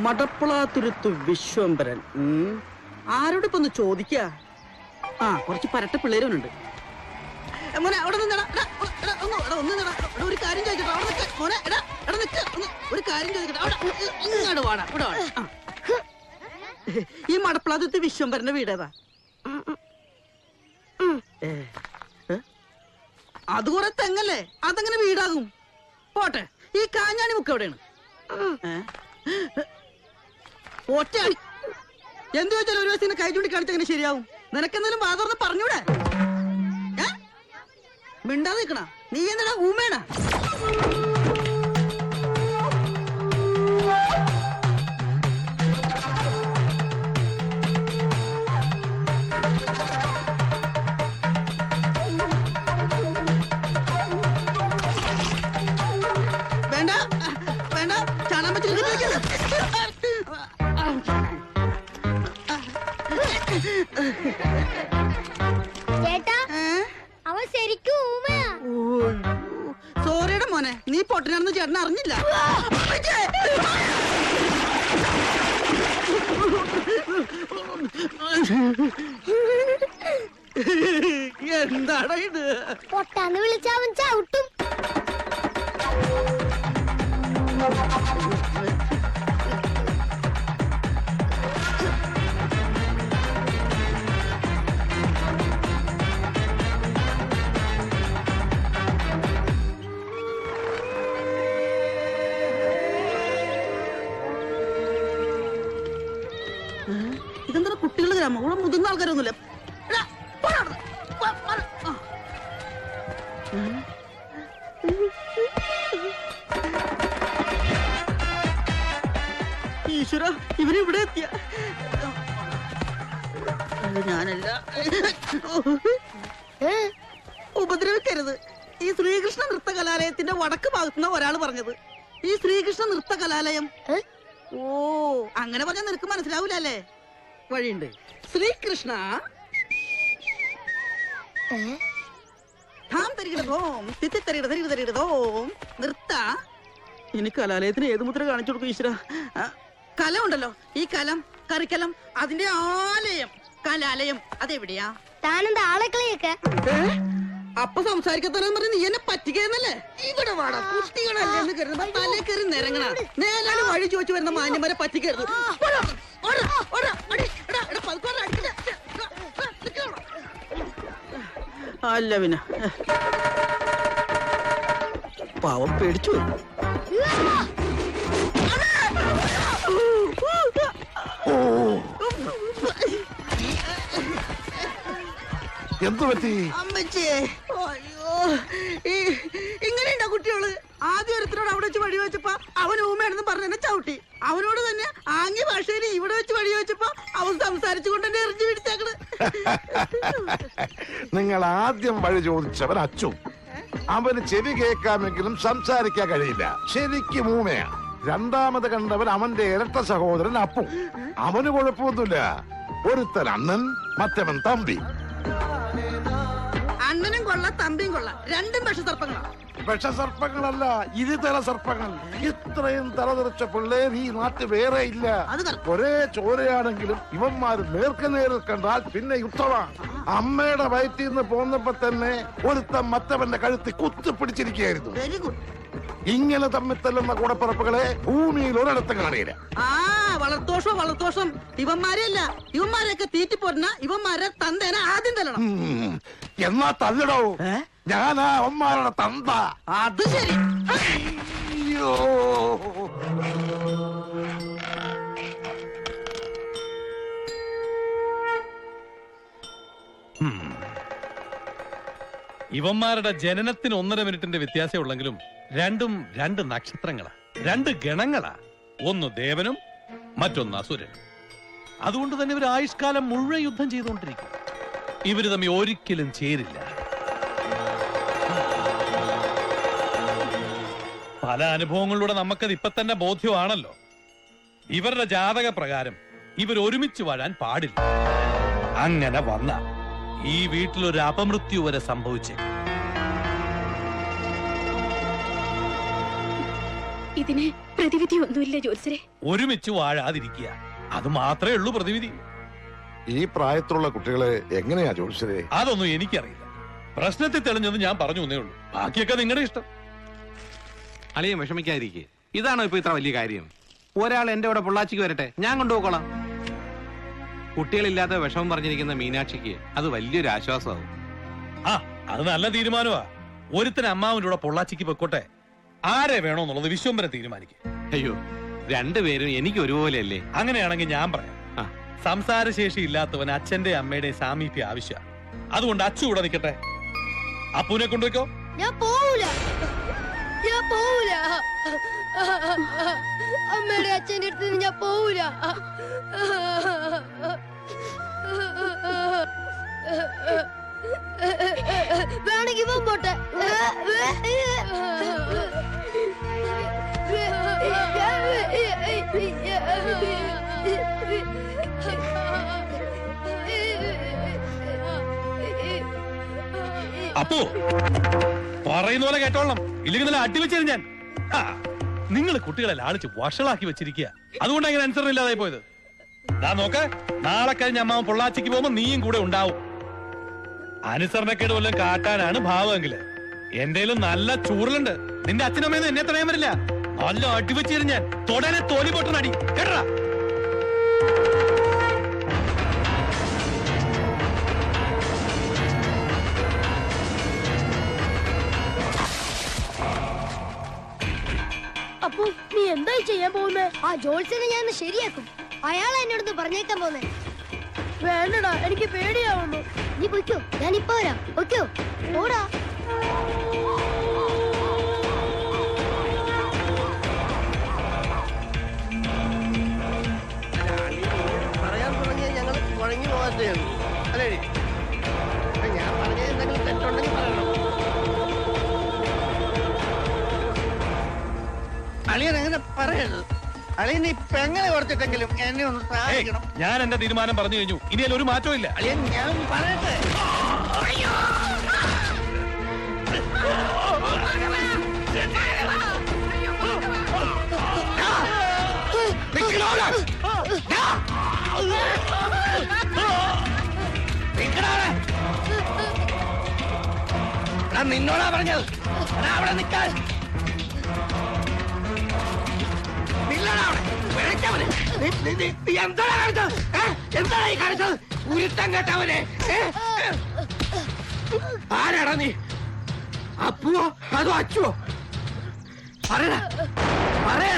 മടപ്പളാതുരുത്തു വിശ്വംഭരൻ. ആരോട് ഇപ്പൊ ഒന്ന് ചോദിക്ക? ആ, കുറച്ച് പരട്ട പിള്ളേരുണ്ട്. മോനെ അവിടെ നിന്നടാ, ഒരു കാര്യം ചോദിക്കട്ടെ. അവിടെ നിൽക്ക് മോനെ, ഒരു കാര്യം ചോദിക്കട്ടെ. അവിടെ ഇങ്ങോട്ട് വാടാ, ഇവിടെ വാടാ. ഈ മടപ്പളാതുരുത്തു വിശ്വംഭരന്റെ വീടേതാ? അത് കുറെ തെങ്ങല്ലേ, അതെങ്ങനെ വീടാകും? പോട്ടെ, ഈ കാഞ്ഞാണി മുക്ക് എവിടെയാണ്? ഒറ്റയാളി എന്ത് ചോദിച്ചാലും ഒരു ദിവസം കൈ ചൂണ്ടി കാണിച്ചെങ്ങനെ ശരിയാവും? നിനക്കെന്തായാലും വാതർന്ന് പറഞ്ഞൂടെ? മിണ്ടാതെ നിക്കണ നീ എന്താ ഊമേണ? വേണ്ട വേണ്ട, ചാണാൻ പറ്റില്ല. സോറിയുടെ മോനെ, നീ പൊട്ടനാണെന്ന് ചേട്ടൻ അറിഞ്ഞില്ല. എന്താടാ ഇത്? പൊട്ടാന്ന് വിളിച്ചവൻ ചവിട്ടും. ഇതെന്താ കുട്ടികളുടെ ഗ്രാമം? ഇവിടെ മുതിർന്ന ആൾക്കാരൊന്നുമില്ല. ഈശ്വര, ഇവരിവിടെ എത്തിയ ഞാനല്ല. ഉപദ്രവിക്കരുത്. ഈ ശ്രീകൃഷ്ണ നൃത്ത കലാലയത്തിന്റെ വടക്ക് ഭാഗത്തുനിന്ന് ഒരാൾ പറഞ്ഞത്. ഈ ശ്രീകൃഷ്ണ നൃത്ത കലാലയം. ഓ, അങ്ങനെ പറഞ്ഞാൽ നിനക്ക് മനസ്സിലാവൂലല്ലേ? വഴിയുണ്ട്. ശ്രീകൃഷ്ണ നൃത്ത. ഇനി കലാലയത്തിന് ഏത് മുദ്ര കാണിച്ചു കൊടുക്കും ഈശ്വര? കലം ഉണ്ടല്ലോ, ഈ കലം, കറിക്കലം, അതിന്റെ ആലയം കലാലയം അതെവിടെയാ? താനെന്താ ആളെക്കളിയൊക്കെ? അപ്പൊ സംസാരിക്കത്തന്നെ പറഞ്ഞ് നീ എന്നെ പറ്റിക്കുന്നല്ലേ? ഇവിടെ വാടാ, കുട്ടികളല്ലേ കരുതുമ്പോ തലേ കയറി നിരങ്ങണ. നേരാണ് വഴി ചോദിച്ചു വരുന്ന മാന്യന്മാരെ പറ്റിക്കരുത്. അല്ല പിന്നെ പാവം പേടിച്ചു. എന്തു പറ്റി അമ്മച്ചേ? അയ്യോ, ഇങ്ങനെയുണ്ടോ കുട്ടികള്? ആദ്യം ഒരുത്തരോട് അവിടെ വെച്ച് വഴി വെച്ചപ്പോ അവൻ ഊമയാണെന്ന് പറഞ്ഞെന്നെ ചവിട്ടി. അവനോട് തന്നെ ആംഗ്യ ഭാഷയിൽ ഇവിടെ വെച്ച് വഴി വെച്ചപ്പോ അവൻ സംസാരിച്ചുകൊണ്ട് എന്നെ എറിഞ്ഞു പിടിച്ചേക്കണ്. നിങ്ങൾ ആദ്യം വഴി ചോദിച്ചവൻ അച്ചു. അവന് ചെവി കേൾക്കാമെങ്കിലും സംസാരിക്കാൻ കഴിയില്ല. ശരിക്കും ഊമയാ. രണ്ടാമത് കണ്ടവൻ അവന്റെ ഇരട്ട സഹോദരൻ അപ്പു. അവന് കുഴപ്പമൊന്നുമില്ല. ഒരുത്തൻ അണ്ണൻ, മറ്റവൻ തമ്പി. അണ്ണനും കൊള്ള, തമ്പിയും കൊള്ള, രണ്ടും വിഷസർപ്പങ്ങളാ. വിഷസർപ്പങ്ങളല്ല, ഇരുതല സർപ്പങ്ങൾ. ഇത്രയും തലതെറിച്ച പിള്ളേർ ഈ നാട്ടിൽ വേറെ ഇല്ല. ഒരേ ചോരയാണെങ്കിലും ഇവന്മാര് നേർക്കുനേരിൽ കണ്ടാൽ പിന്നെ യുദ്ധമാണ്. അമ്മയുടെ വയറ്റിൽ നിന്ന് പോന്നപ്പോ തന്നെ ഒരുത്തൻ മറ്റവന്റെ കഴുത്തി കുത്തിപ്പിടിച്ചിരിക്കുകയായിരുന്നു. Very good. ഇങ്ങനെ തമ്മിൽ തല്ലുന്ന കൂടപ്പിറപ്പുകളെ ഭൂമിയിൽ ഒരിടത്തും കാണിയില്ല. ആ, വളർത്തോഷം. ഇവന്മാരെയല്ല, ഇവന്മാരെയൊക്കെ തീറ്റിപ്പോരുന്ന ഇവന്മാരെ തന്തേനെ ആദ്യം തല്ലണം. എന്നാ തല്ലടോ, ഞാനാ അവന്മാരുടെ തന്ത. അത് ശരി. അയ്യോ, ഇവന്മാരുടെ ജനനത്തിന് 1.5 മിനിറ്റിന്റെ വ്യത്യാസം ഉള്ളെങ്കിലും രണ്ടും രണ്ട് നക്ഷത്രങ്ങളാ, രണ്ട് ഗണങ്ങളാ. ഒന്ന് ദേവനും മറ്റൊന്ന് അസുരനും. അതുകൊണ്ട് തന്നെ ഇവർ ആയുഷ്കാലം മുഴുവൻ യുദ്ധം ചെയ്തുകൊണ്ടിരിക്കും. ഇവര് തമ്മിൽ ഒരിക്കലും ചേരില്ല. പല അനുഭവങ്ങളിലൂടെ നമുക്കത് ഇപ്പൊ തന്നെ ബോധ്യമാണല്ലോ. ഇവരുടെ ജാതക പ്രകാരം ഇവർ ഒരുമിച്ച് വാഴാൻ പാടില്ല. അങ്ങനെ വന്ന ഈ വീട്ടിലൊരു അപമൃത്യു വരെ സംഭവിച്ചേ. ഇതിന് പ്രതിവിധി ഒന്നുമില്ല ജോത്സരെ. ഒരുമിച്ച് വാഴാതിരിക്കുക, അത് മാത്രമേ ഉള്ളൂ പ്രതിവിധി. ഈ പ്രായത്തിലുള്ള കുട്ടികളെ എങ്ങനെയാ ജോത്സ്യരെ? അതൊന്നും എനിക്കറിയില്ല. പ്രശ്നത്തിൽ തെളിഞ്ഞത് ഞാൻ പറഞ്ഞു എന്നേ ഉള്ളൂ. ബാക്കിയൊക്കെ നിങ്ങളുടെ ഇഷ്ടം. അളിയൻ വിഷമിക്കാതിരിക്കെ. ഇതാണോ ഇപ്പൊ ഇത്ര വലിയ കാര്യം? ഒരാൾ എന്റെ കൂടെ പൊള്ളാച്ചിക്ക് വരട്ടെ, ഞാൻ കൊണ്ടുപോക്കോളാം. കുട്ടികളില്ലാത്ത വിഷമം പറഞ്ഞിരിക്കുന്ന മീനാക്ഷിക്ക് അത് വലിയൊരു ആശ്വാസമാവും. ആ, അത് നല്ല തീരുമാനമാ. ഒരുത്തന് അമ്മാവിന്റെ കൂടെ പൊള്ളാച്ചിക്ക് പൊക്കോട്ടെ. ആരെ വേണോന്നുള്ളത് വിശ്വംബരം തീരുമാനിക്കും. അയ്യോ, രണ്ടുപേരും എനിക്ക് ഒരുപോലെയല്ലേ? അങ്ങനെയാണെങ്കിൽ ഞാൻ പറയാം. ആ. സംസാരശേഷി ഇല്ലാത്തവൻ അച്ഛന്റെ അമ്മയുടെ സാമീപ്യം ആവശ്യമാണ്. അതുകൊണ്ട് അച്ചു കൂടെ നിൽക്കട്ടെ. അപ്പുവിനെ കൊണ്ടുവയ്ക്കോ. ഞാൻ പോവൂല, ഞാൻ പോവൂല. അമ്മയുടെ അച്ഛന്റെ അടുത്ത് ഞാൻ പോവൂല. വേണമെങ്കിൽ ഇവൻ പോട്ടെ. അപ്പു പറയുന്ന പോലെ കേട്ടോളണം, ഇല്ലെങ്കിൽ നല്ല അടിവെച്ചിരുന്നു ഞാൻ. നിങ്ങൾ കുട്ടികളെ ലാളിച്ച് വഷളാക്കി വെച്ചിരിക്കുക. അതുകൊണ്ട് അങ്ങനെ അനുസരണം ഇല്ലാതായി പോയത്. നോക്ക, നാളെ കഴിഞ്ഞ് അമ്മാവൻ പൊള്ളാച്ചിക്ക് പോകുമ്പോ നീയും കൂടെ ഉണ്ടാവും. അനുസരണക്കേട് വല്ലതും കാട്ടാനാണ് ഭാവമെങ്കില് എന്റെയിലും നല്ല ചൂറലുണ്ട്. നിന്റെ അച്ഛനമ്മയൊന്നും എന്നെ തടയാൻ പറ്റില്ല. നല്ല അടിവെച്ചിരുന്നു ഞാൻ. തൊടനെ തോലി പൊട്ടനടി കേട്ടാ. അപ്പൊ നീ എന്തായി ചെയ്യാൻ പോകുന്നേ? ആ ജോത്സ്യനെ ഞാൻ ശരിയാക്കും. അയാളെ എന്നോട് പറഞ്ഞേക്കാൻ പോന്നെ. വേണ്ടടാ, എനിക്ക് പേടിയാവുന്നു. നീ പൊയ്ക്കോ, ഞാൻ ഇപ്പൊ വരാം. പൊയ്ക്കോ, ഓടാ. പറയാൻ തുടങ്ങിയ ഞങ്ങൾ വഴങ്ങി പോകാത്തേ ഉള്ളൂ അല്ലേ? ഞാൻ പറഞ്ഞ എന്തെങ്കിലും തെറ്റുണ്ടെങ്കിൽ പറയണം. അളിയൻ അങ്ങനെ പറയരുത്. അളിയൻ ഈ പെങ്ങളെ ഓർത്തിട്ടെങ്കിലും എന്നെ ഒന്ന് സഹായിക്കണം. ഞാൻ എന്റെ തീരുമാനം പറഞ്ഞു കഴിഞ്ഞു. ഇനി അതിൽ ഒരു മാറ്റവും ഇല്ല. അളിയൻ ഞാൻ പറയട്ടെ. നിന്നോടാ പറഞ്ഞത് അവിടെ നിൽക്കാൻ. ഉരുത്തം കേട്ടവനെ ആരാടാ നീ? അപ്പുവോ അതോ അച്ചുവോ? പറയാ